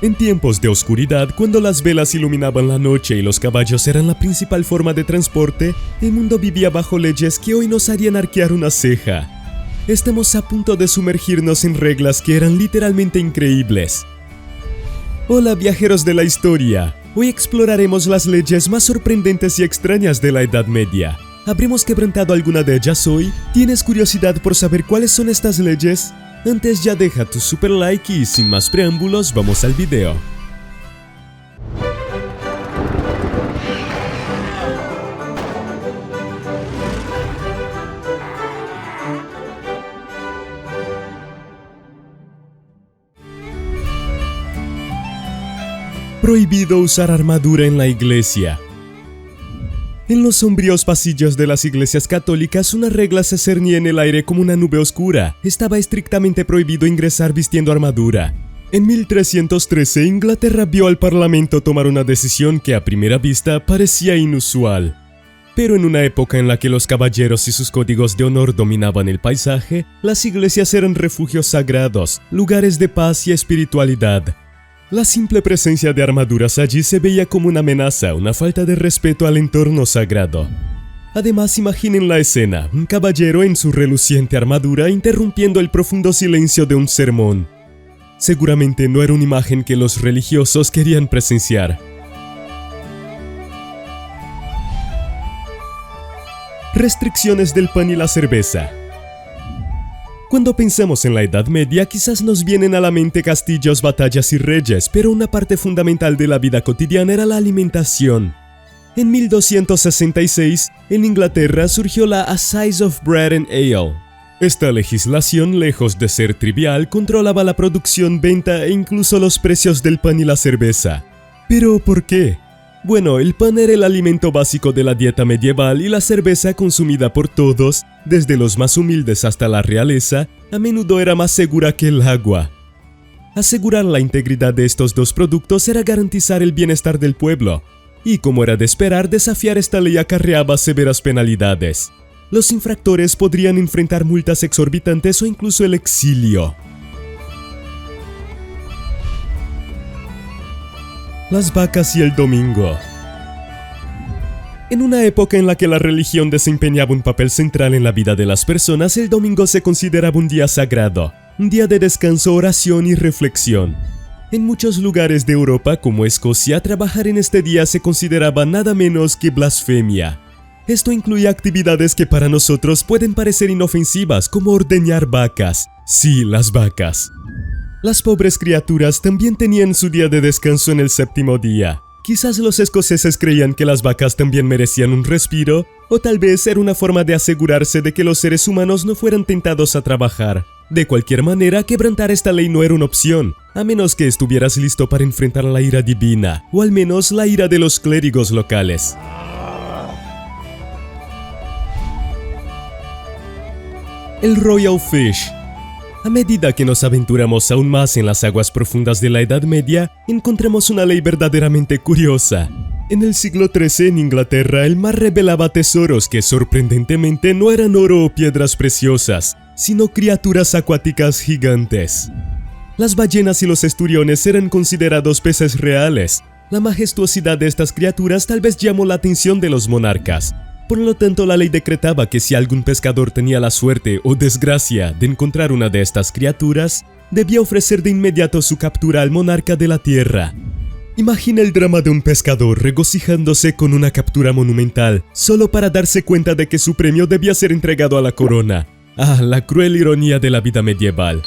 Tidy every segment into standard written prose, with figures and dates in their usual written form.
En tiempos de oscuridad, cuando las velas iluminaban la noche y los caballos eran la principal forma de transporte, el mundo vivía bajo leyes que hoy nos harían arquear una ceja. Estamos a punto de sumergirnos en reglas que eran literalmente increíbles. Hola viajeros de la historia, hoy exploraremos las leyes más sorprendentes y extrañas de la Edad Media. ¿Habremos quebrantado alguna de ellas hoy? ¿Tienes curiosidad por saber cuáles son estas leyes? Antes ya deja tu super like y sin más preámbulos vamos al video. Prohibido usar armadura en la iglesia. En los sombríos pasillos de las iglesias católicas, una regla se cernía en el aire como una nube oscura. Estaba estrictamente prohibido ingresar vistiendo armadura. En 1313, Inglaterra vio al Parlamento tomar una decisión que a primera vista parecía inusual. Pero en una época en la que los caballeros y sus códigos de honor dominaban el paisaje, las iglesias eran refugios sagrados, lugares de paz y espiritualidad. La simple presencia de armaduras allí se veía como una amenaza, una falta de respeto al entorno sagrado. Además, imaginen la escena, un caballero en su reluciente armadura interrumpiendo el profundo silencio de un sermón. Seguramente no era una imagen que los religiosos querían presenciar. Restricciones del pan y la cerveza. Cuando pensamos en la Edad Media, quizás nos vienen a la mente castillos, batallas y reyes, pero una parte fundamental de la vida cotidiana era la alimentación. En 1266, en Inglaterra surgió la Assize of Bread and Ale. Esta legislación, lejos de ser trivial, controlaba la producción, venta e incluso los precios del pan y la cerveza. ¿Pero por qué? Bueno, el pan era el alimento básico de la dieta medieval y la cerveza, consumida por todos, desde los más humildes hasta la realeza, a menudo era más segura que el agua. Asegurar la integridad de estos dos productos era garantizar el bienestar del pueblo, y como era de esperar, desafiar esta ley acarreaba severas penalidades. Los infractores podrían enfrentar multas exorbitantes o incluso el exilio. Las vacas y el domingo. En una época en la que la religión desempeñaba un papel central en la vida de las personas, el domingo se consideraba un día sagrado, un día de descanso, oración y reflexión. En muchos lugares de Europa, como Escocia, trabajar en este día se consideraba nada menos que blasfemia. Esto incluía actividades que para nosotros pueden parecer inofensivas, como ordeñar vacas. Sí, las vacas. Las pobres criaturas también tenían su día de descanso en el séptimo día. Quizás los escoceses creían que las vacas también merecían un respiro, o tal vez era una forma de asegurarse de que los seres humanos no fueran tentados a trabajar. De cualquier manera, quebrantar esta ley no era una opción, a menos que estuvieras listo para enfrentar la ira divina, o al menos la ira de los clérigos locales. El Royal Fish. A medida que nos aventuramos aún más en las aguas profundas de la Edad Media, encontramos una ley verdaderamente curiosa. En el siglo XIII en Inglaterra, el mar revelaba tesoros que sorprendentemente no eran oro o piedras preciosas, sino criaturas acuáticas gigantes. Las ballenas y los esturiones eran considerados peces reales. La majestuosidad de estas criaturas tal vez llamó la atención de los monarcas. Por lo tanto, la ley decretaba que si algún pescador tenía la suerte o desgracia de encontrar una de estas criaturas, debía ofrecer de inmediato su captura al monarca de la tierra. Imagina el drama de un pescador regocijándose con una captura monumental, solo para darse cuenta de que su premio debía ser entregado a la corona. Ah, la cruel ironía de la vida medieval.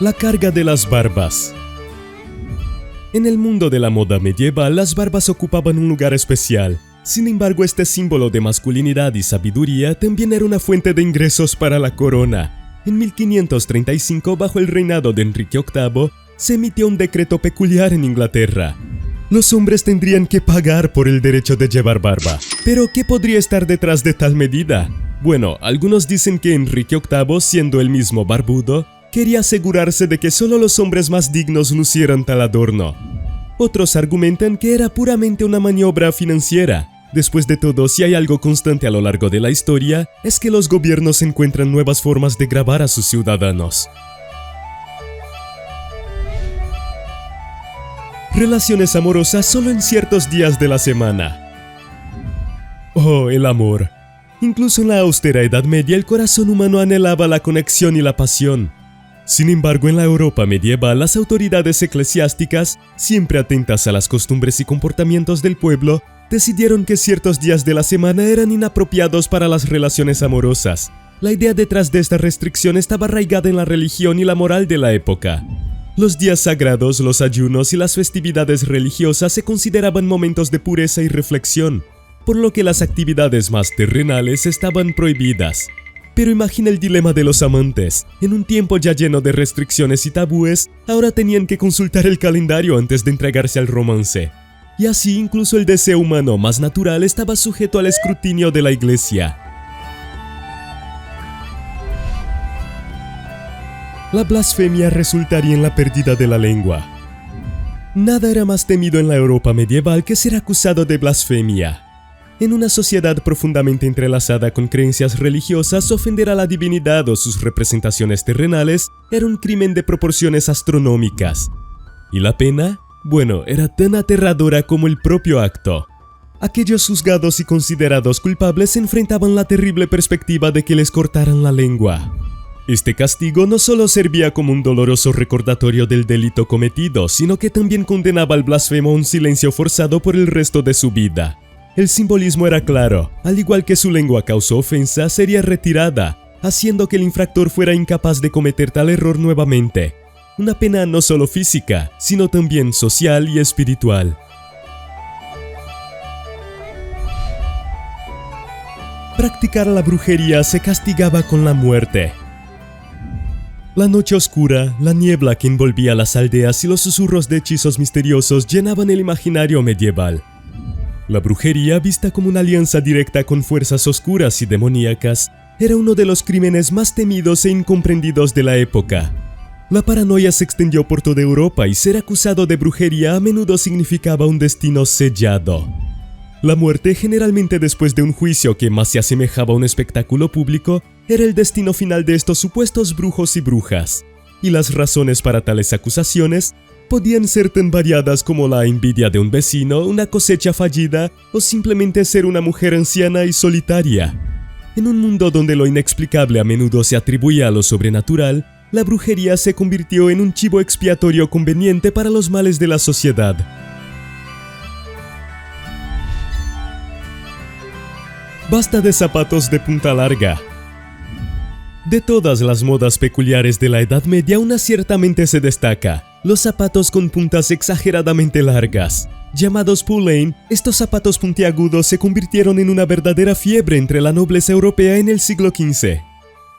La carga de las barbas. En el mundo de la moda medieval, las barbas ocupaban un lugar especial. Sin embargo, este símbolo de masculinidad y sabiduría también era una fuente de ingresos para la corona. En 1535, bajo el reinado de Enrique VIII, se emitió un decreto peculiar en Inglaterra. Los hombres tendrían que pagar por el derecho de llevar barba. ¿Pero qué podría estar detrás de tal medida? Bueno, algunos dicen que Enrique VIII, siendo él mismo barbudo, quería asegurarse de que solo los hombres más dignos lucieran tal adorno. Otros argumentan que era puramente una maniobra financiera. Después de todo, si hay algo constante a lo largo de la historia, es que los gobiernos encuentran nuevas formas de grabar a sus ciudadanos. Relaciones amorosas solo en ciertos días de la semana. Oh, el amor. Incluso en la austera Edad Media el corazón humano anhelaba la conexión y la pasión. Sin embargo, en la Europa medieval, las autoridades eclesiásticas, siempre atentas a las costumbres y comportamientos del pueblo, decidieron que ciertos días de la semana eran inapropiados para las relaciones amorosas. La idea detrás de esta restricción estaba arraigada en la religión y la moral de la época. Los días sagrados, los ayunos y las festividades religiosas se consideraban momentos de pureza y reflexión, por lo que las actividades más terrenales estaban prohibidas. Pero imagina el dilema de los amantes. En un tiempo ya lleno de restricciones y tabúes, ahora tenían que consultar el calendario antes de entregarse al romance. Y así incluso el deseo humano más natural estaba sujeto al escrutinio de la Iglesia. La blasfemia resultaría en la pérdida de la lengua. Nada era más temido en la Europa medieval que ser acusado de blasfemia. En una sociedad profundamente entrelazada con creencias religiosas, ofender a la divinidad o sus representaciones terrenales era un crimen de proporciones astronómicas. ¿Y la pena? Bueno, era tan aterradora como el propio acto. Aquellos juzgados y considerados culpables enfrentaban la terrible perspectiva de que les cortaran la lengua. Este castigo no solo servía como un doloroso recordatorio del delito cometido, sino que también condenaba al blasfemo a un silencio forzado por el resto de su vida. El simbolismo era claro: al igual que su lengua causó ofensa, sería retirada, haciendo que el infractor fuera incapaz de cometer tal error nuevamente. Una pena no solo física, sino también social y espiritual. Practicar la brujería se castigaba con la muerte. La noche oscura, la niebla que envolvía las aldeas y los susurros de hechizos misteriosos llenaban el imaginario medieval. La brujería, vista como una alianza directa con fuerzas oscuras y demoníacas, era uno de los crímenes más temidos e incomprendidos de la época. La paranoia se extendió por toda Europa y ser acusado de brujería a menudo significaba un destino sellado. La muerte, generalmente después de un juicio que más se asemejaba a un espectáculo público, era el destino final de estos supuestos brujos y brujas. Y las razones para tales acusaciones podían ser tan variadas como la envidia de un vecino, una cosecha fallida o simplemente ser una mujer anciana y solitaria. En un mundo donde lo inexplicable a menudo se atribuía a lo sobrenatural, la brujería se convirtió en un chivo expiatorio conveniente para los males de la sociedad. Basta de zapatos de punta larga. De todas las modas peculiares de la Edad Media, una ciertamente se destaca: los zapatos con puntas exageradamente largas. Llamados poulain, estos zapatos puntiagudos se convirtieron en una verdadera fiebre entre la nobleza europea en el siglo XV.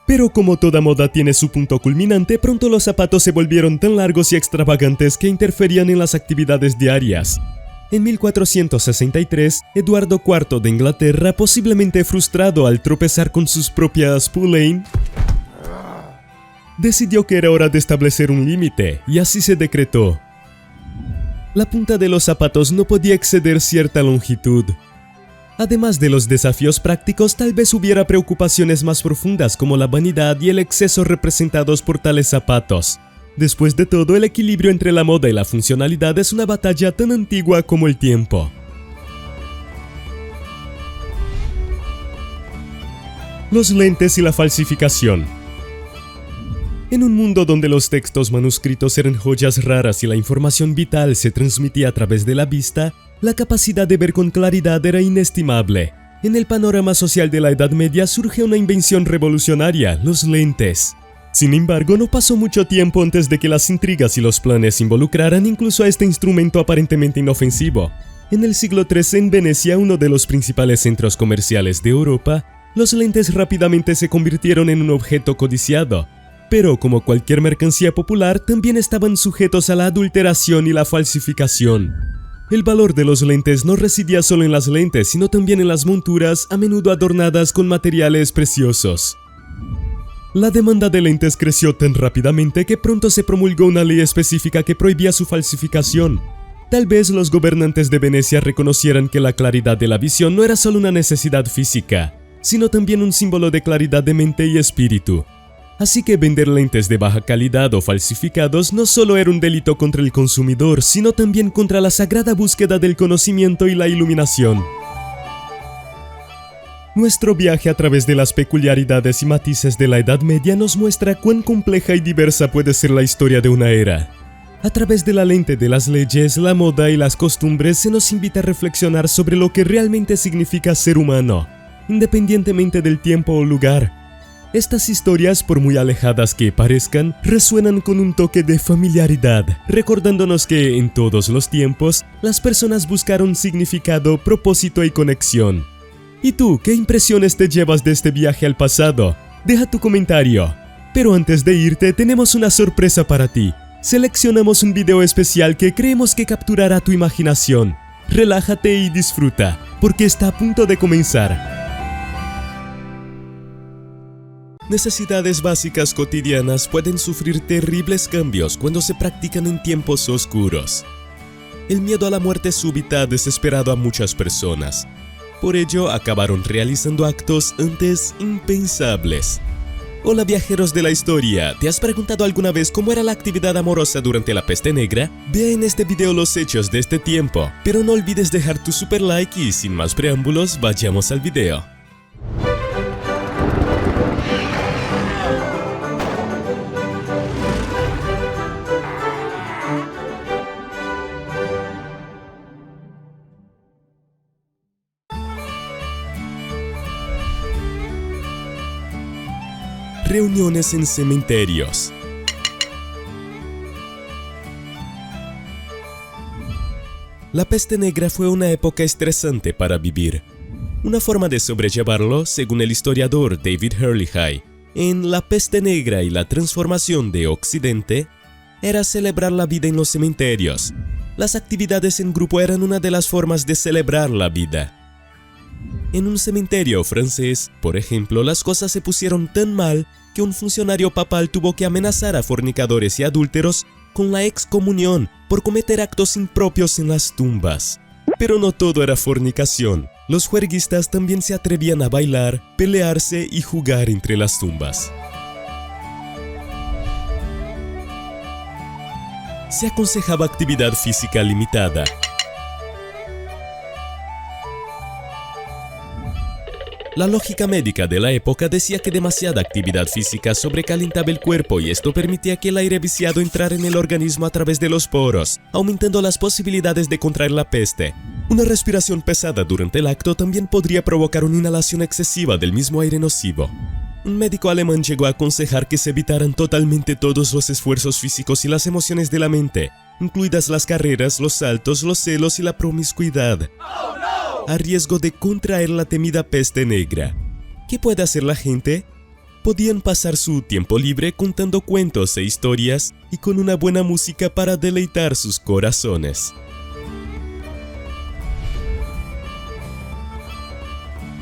Pero como toda moda tiene su punto culminante, pronto los zapatos se volvieron tan largos y extravagantes que interferían en las actividades diarias. En 1463, Eduardo IV de Inglaterra, posiblemente frustrado al tropezar con sus propias poulain, decidió que era hora de establecer un límite, y así se decretó. La punta de los zapatos no podía exceder cierta longitud. Además de los desafíos prácticos, tal vez hubiera preocupaciones más profundas como la vanidad y el exceso representados por tales zapatos. Después de todo, el equilibrio entre la moda y la funcionalidad es una batalla tan antigua como el tiempo. Los lentes y la falsificación. En un mundo donde los textos manuscritos eran joyas raras y la información vital se transmitía a través de la vista, la capacidad de ver con claridad era inestimable. En el panorama social de la Edad Media surge una invención revolucionaria: los lentes. Sin embargo, no pasó mucho tiempo antes de que las intrigas y los planes involucraran incluso a este instrumento aparentemente inofensivo. En el siglo XIII, en Venecia, uno de los principales centros comerciales de Europa, los lentes rápidamente se convirtieron en un objeto codiciado. Pero como cualquier mercancía popular, también estaban sujetos a la adulteración y la falsificación. El valor de los lentes no residía solo en las lentes, sino también en las monturas, a menudo adornadas con materiales preciosos. La demanda de lentes creció tan rápidamente que pronto se promulgó una ley específica que prohibía su falsificación. Tal vez los gobernantes de Venecia reconocieran que la claridad de la visión no era solo una necesidad física, sino también un símbolo de claridad de mente y espíritu. Así que vender lentes de baja calidad o falsificados no solo era un delito contra el consumidor, sino también contra la sagrada búsqueda del conocimiento y la iluminación. Nuestro viaje a través de las peculiaridades y matices de la Edad Media nos muestra cuán compleja y diversa puede ser la historia de una era. A través de la lente de las leyes, la moda y las costumbres se nos invita a reflexionar sobre lo que realmente significa ser humano, independientemente del tiempo o lugar. Estas historias, por muy alejadas que parezcan, resuenan con un toque de familiaridad, recordándonos que, en todos los tiempos, las personas buscaron significado, propósito y conexión. ¿Y tú, qué impresiones te llevas de este viaje al pasado? Deja tu comentario. Pero antes de irte, tenemos una sorpresa para ti. Seleccionamos un video especial que creemos que capturará tu imaginación. Relájate y disfruta, porque está a punto de comenzar. Necesidades básicas cotidianas pueden sufrir terribles cambios cuando se practican en tiempos oscuros. El miedo a la muerte súbita ha desesperado a muchas personas. Por ello, acabaron realizando actos antes impensables. Hola viajeros de la historia, ¿te has preguntado alguna vez cómo era la actividad amorosa durante la peste negra? Ve en este video los hechos de este tiempo, pero no olvides dejar tu super like y sin más preámbulos, vayamos al video. Reuniones en cementerios. La peste negra fue una época estresante para vivir. Una forma de sobrellevarlo, según el historiador David Hurley, en La peste negra y la transformación de Occidente, era celebrar la vida en los cementerios. Las actividades en grupo eran una de las formas de celebrar la vida. En un cementerio francés, por ejemplo, las cosas se pusieron tan mal que un funcionario papal tuvo que amenazar a fornicadores y adúlteros con la excomunión por cometer actos impropios en las tumbas. Pero no todo era fornicación. Los juerguistas también se atrevían a bailar, pelearse y jugar entre las tumbas. Se aconsejaba actividad física limitada. La lógica médica de la época decía que demasiada actividad física sobrecalentaba el cuerpo y esto permitía que el aire viciado entrara en el organismo a través de los poros, aumentando las posibilidades de contraer la peste. Una respiración pesada durante el acto también podría provocar una inhalación excesiva del mismo aire nocivo. Un médico alemán llegó a aconsejar que se evitaran totalmente todos los esfuerzos físicos y las emociones de la mente, incluidas las carreras, los saltos, los celos y la promiscuidad, a riesgo de contraer la temida peste negra. ¿Qué puede hacer la gente? Podían pasar su tiempo libre contando cuentos e historias y con una buena música para deleitar sus corazones.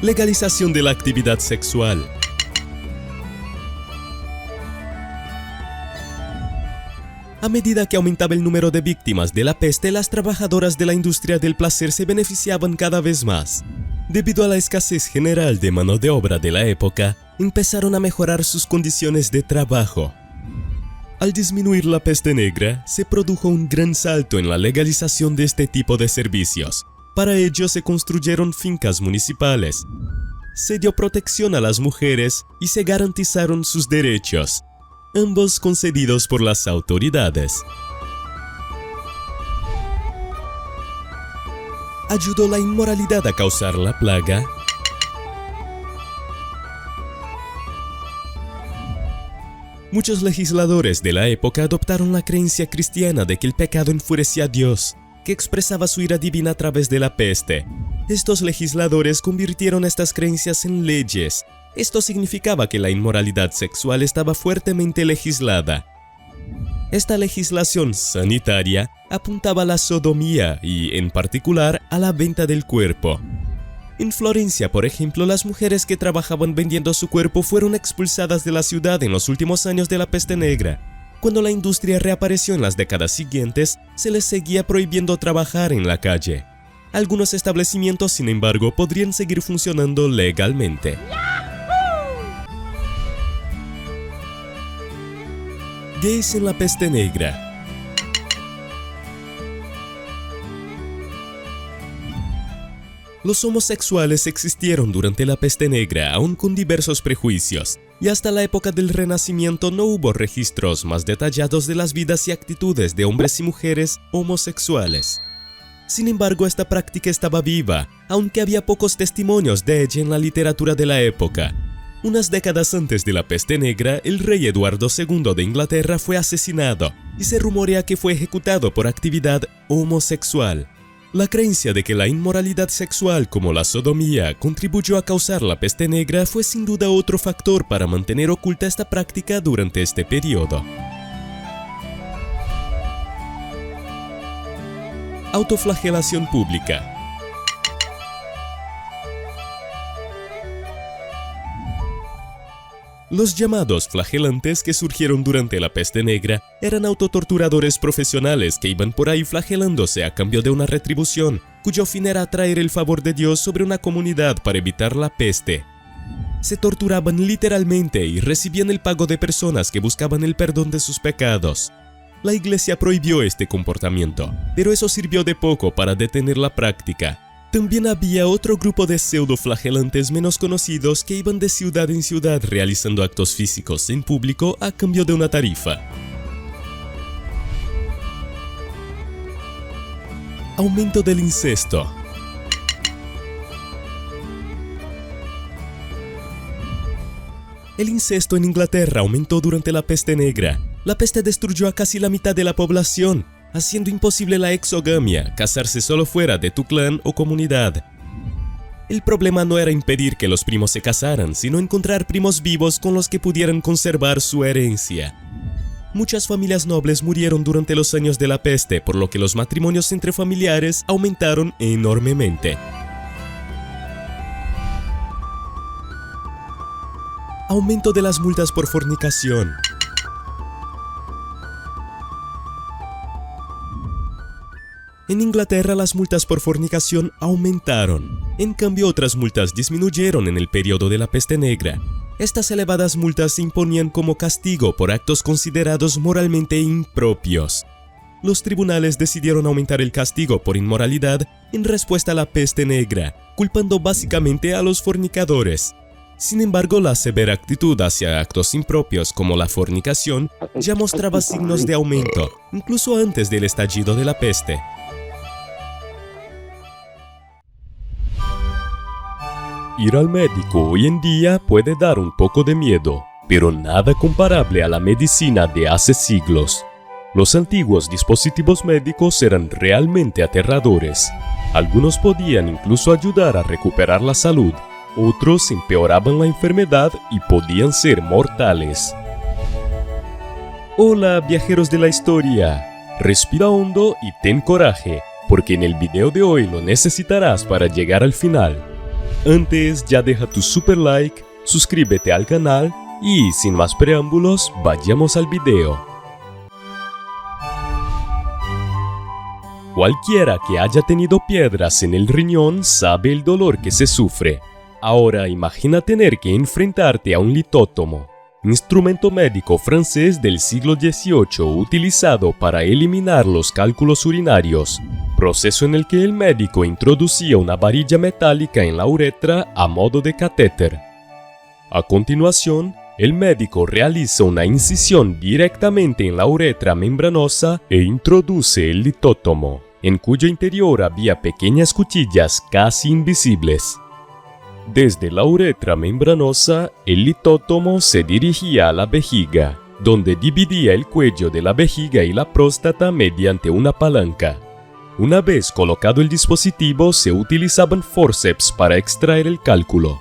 Legalización de la actividad sexual. A medida que aumentaba el número de víctimas de la peste, las trabajadoras de la industria del placer se beneficiaban cada vez más. Debido a la escasez general de mano de obra de la época, empezaron a mejorar sus condiciones de trabajo. Al disminuir la peste negra, se produjo un gran salto en la legalización de este tipo de servicios. Para ello se construyeron fincas municipales, se dio protección a las mujeres y se garantizaron sus derechos, ambos concedidos por las autoridades. ¿Ayudó la inmoralidad a causar la plaga? Muchos legisladores de la época adoptaron la creencia cristiana de que el pecado enfurecía a Dios, que expresaba su ira divina a través de la peste. Estos legisladores convirtieron estas creencias en leyes. Esto significaba que la inmoralidad sexual estaba fuertemente legislada. Esta legislación sanitaria apuntaba a la sodomía y, en particular, a la venta del cuerpo. En Florencia, por ejemplo, las mujeres que trabajaban vendiendo su cuerpo fueron expulsadas de la ciudad en los últimos años de la peste negra. Cuando la industria reapareció en las décadas siguientes, se les seguía prohibiendo trabajar en la calle. Algunos establecimientos, sin embargo, podrían seguir funcionando legalmente. Gays en la peste negra. Los homosexuales existieron durante la peste negra, aún con diversos prejuicios, y hasta la época del Renacimiento no hubo registros más detallados de las vidas y actitudes de hombres y mujeres homosexuales. Sin embargo, esta práctica estaba viva, aunque había pocos testimonios de ella en la literatura de la época. Unas décadas antes de la peste negra, el rey Eduardo II de Inglaterra fue asesinado, y se rumorea que fue ejecutado por actividad homosexual. La creencia de que la inmoralidad sexual como la sodomía contribuyó a causar la peste negra fue sin duda otro factor para mantener oculta esta práctica durante este periodo. Autoflagelación pública. Los llamados flagelantes que surgieron durante la peste negra eran autotorturadores profesionales que iban por ahí flagelándose a cambio de una retribución, cuyo fin era atraer el favor de Dios sobre una comunidad para evitar la peste. Se torturaban literalmente y recibían el pago de personas que buscaban el perdón de sus pecados. La Iglesia prohibió este comportamiento, pero eso sirvió de poco para detener la práctica. También había otro grupo de pseudoflagelantes menos conocidos que iban de ciudad en ciudad realizando actos físicos en público a cambio de una tarifa. Aumento del incesto. El incesto en Inglaterra aumentó durante la peste negra. La peste destruyó a casi la mitad de la población, haciendo imposible la exogamia, casarse solo fuera de tu clan o comunidad. El problema no era impedir que los primos se casaran, sino encontrar primos vivos con los que pudieran conservar su herencia. Muchas familias nobles murieron durante los años de la peste, por lo que los matrimonios entre familiares aumentaron enormemente. Aumento de las multas por fornicación. En Inglaterra las multas por fornicación aumentaron. En cambio, otras multas disminuyeron en el periodo de la peste negra. Estas elevadas multas se imponían como castigo por actos considerados moralmente impropios. Los tribunales decidieron aumentar el castigo por inmoralidad en respuesta a la peste negra, culpando básicamente a los fornicadores. Sin embargo, la severa actitud hacia actos impropios como la fornicación ya mostraba signos de aumento, incluso antes del estallido de la peste. Ir al médico hoy en día puede dar un poco de miedo, pero nada comparable a la medicina de hace siglos. Los antiguos dispositivos médicos eran realmente aterradores. Algunos podían incluso ayudar a recuperar la salud, otros empeoraban la enfermedad y podían ser mortales. Hola, viajeros de la historia. Respira hondo y ten coraje, porque en el video de hoy lo necesitarás para llegar al final. Antes, ya deja tu super like, suscríbete al canal y, sin más preámbulos, vayamos al video. Cualquiera que haya tenido piedras en el riñón sabe el dolor que se sufre. Ahora imagina tener que enfrentarte a un litótomo, instrumento médico francés del siglo XVIII utilizado para eliminar los cálculos urinarios, proceso en el que el médico introducía una varilla metálica en la uretra a modo de catéter. A continuación, el médico realiza una incisión directamente en la uretra membranosa e introduce el litótomo, en cuyo interior había pequeñas cuchillas casi invisibles. Desde la uretra membranosa, el litótomo se dirigía a la vejiga, donde dividía el cuello de la vejiga y la próstata mediante una palanca. Una vez colocado el dispositivo, se utilizaban forceps para extraer el cálculo.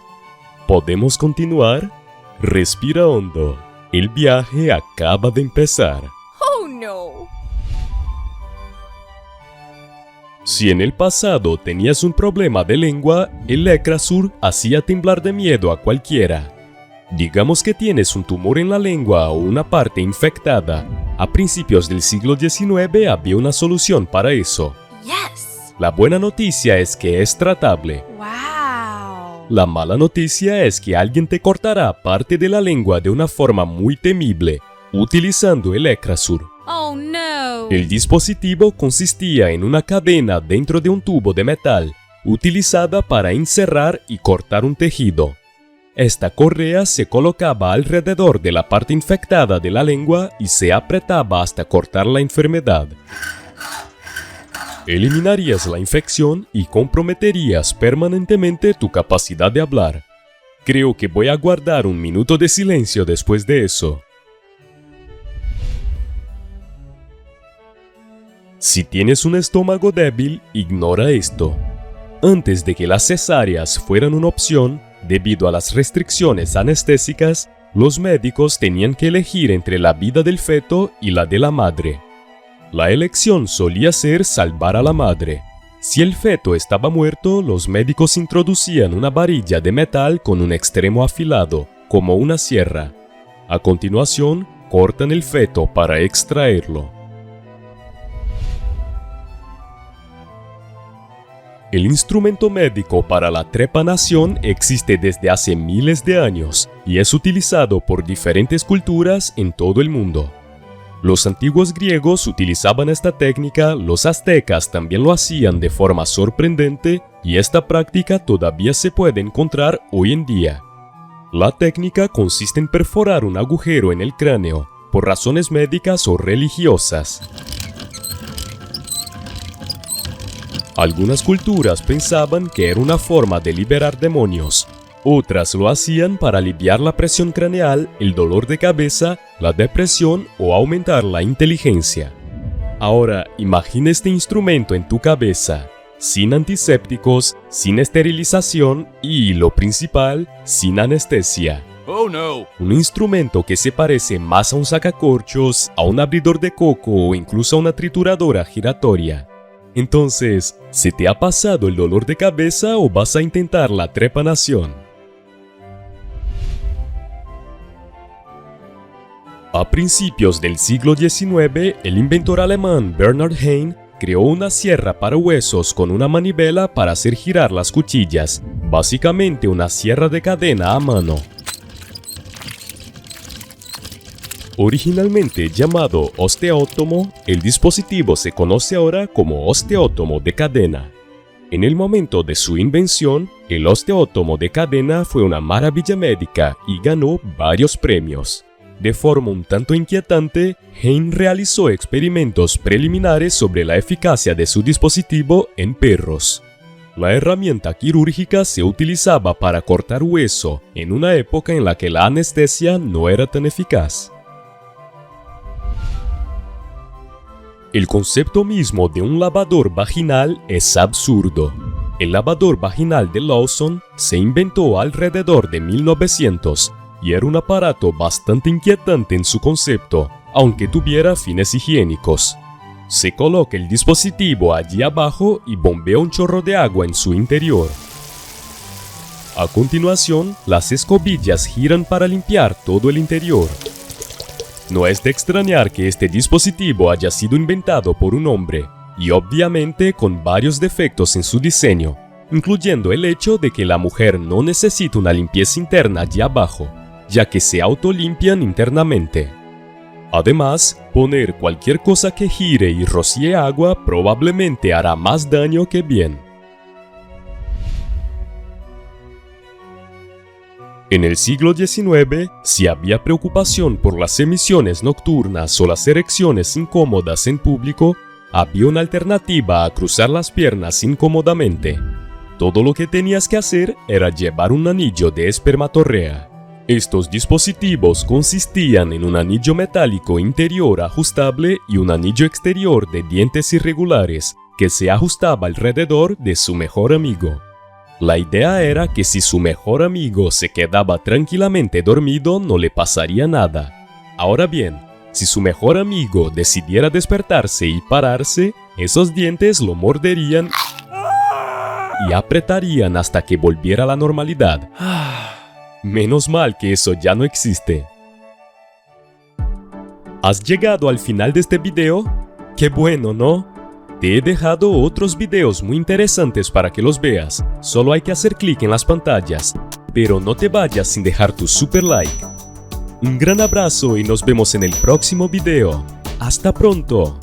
¿Podemos continuar? Respira hondo. El viaje acaba de empezar. Oh no. Si en el pasado tenías un problema de lengua, el Lecrasur hacía temblar de miedo a cualquiera. Digamos que tienes un tumor en la lengua o una parte infectada. A principios del siglo XIX había una solución para eso. Yes! La buena noticia es que es tratable. Wow! La mala noticia es que alguien te cortará parte de la lengua de una forma muy temible, utilizando el Ecrasur. Oh no! El dispositivo consistía en una cadena dentro de un tubo de metal, utilizada para encerrar y cortar un tejido. Esta correa se colocaba alrededor de la parte infectada de la lengua y se apretaba hasta cortar la enfermedad. Eliminarías la infección y comprometerías permanentemente tu capacidad de hablar. Creo que voy a guardar un minuto de silencio después de eso. Si tienes un estómago débil, ignora esto. Antes de que las cesáreas fueran una opción, debido a las restricciones anestésicas, los médicos tenían que elegir entre la vida del feto y la de la madre. La elección solía ser salvar a la madre. Si el feto estaba muerto, los médicos introducían una varilla de metal con un extremo afilado, como una sierra. A continuación, cortan el feto para extraerlo. El instrumento médico para la trepanación existe desde hace miles de años y es utilizado por diferentes culturas en todo el mundo. Los antiguos griegos utilizaban esta técnica, los aztecas también lo hacían de forma sorprendente y esta práctica todavía se puede encontrar hoy en día. La técnica consiste en perforar un agujero en el cráneo, por razones médicas o religiosas. Algunas culturas pensaban que era una forma de liberar demonios. Otras lo hacían para aliviar la presión craneal, el dolor de cabeza, la depresión o aumentar la inteligencia. Ahora, imagina este instrumento en tu cabeza, sin antisépticos, sin esterilización y, lo principal, sin anestesia. Oh no! Un instrumento que se parece más a un sacacorchos, a un abridor de coco o incluso a una trituradora giratoria. Entonces, ¿se te ha pasado el dolor de cabeza o vas a intentar la trepanación? A principios del siglo XIX, el inventor alemán Bernhard Heine creó una sierra para huesos con una manivela para hacer girar las cuchillas, básicamente una sierra de cadena a mano. Originalmente llamado osteótomo, el dispositivo se conoce ahora como osteótomo de cadena. En el momento de su invención, el osteótomo de cadena fue una maravilla médica y ganó varios premios. De forma un tanto inquietante, Heine realizó experimentos preliminares sobre la eficacia de su dispositivo en perros. La herramienta quirúrgica se utilizaba para cortar hueso en una época en la que la anestesia no era tan eficaz. El concepto mismo de un lavador vaginal es absurdo. El lavador vaginal de Lawson se inventó alrededor de 1900 y era un aparato bastante inquietante en su concepto, aunque tuviera fines higiénicos. Se coloca el dispositivo allí abajo y bombea un chorro de agua en su interior. A continuación, las escobillas giran para limpiar todo el interior. No es de extrañar que este dispositivo haya sido inventado por un hombre, y obviamente con varios defectos en su diseño, incluyendo el hecho de que la mujer no necesita una limpieza interna allí abajo, ya que se autolimpian internamente. Además, poner cualquier cosa que gire y rocíe agua probablemente hará más daño que bien. En el siglo XIX, si había preocupación por las emisiones nocturnas o las erecciones incómodas en público, había una alternativa a cruzar las piernas incómodamente. Todo lo que tenías que hacer era llevar un anillo de espermatorrea. Estos dispositivos consistían en un anillo metálico interior ajustable y un anillo exterior de dientes irregulares que se ajustaba alrededor de su mejor amigo. La idea era que si su mejor amigo se quedaba tranquilamente dormido no le pasaría nada. Ahora bien, si su mejor amigo decidiera despertarse y pararse, esos dientes lo morderían y apretarían hasta que volviera a la normalidad. Menos mal que eso ya no existe. ¿Has llegado al final de este video? ¡Qué bueno!, ¿no? Te he dejado otros videos muy interesantes para que los veas. Solo hay que hacer clic en las pantallas. Pero no te vayas sin dejar tu super like. Un gran abrazo y nos vemos en el próximo video. ¡Hasta pronto!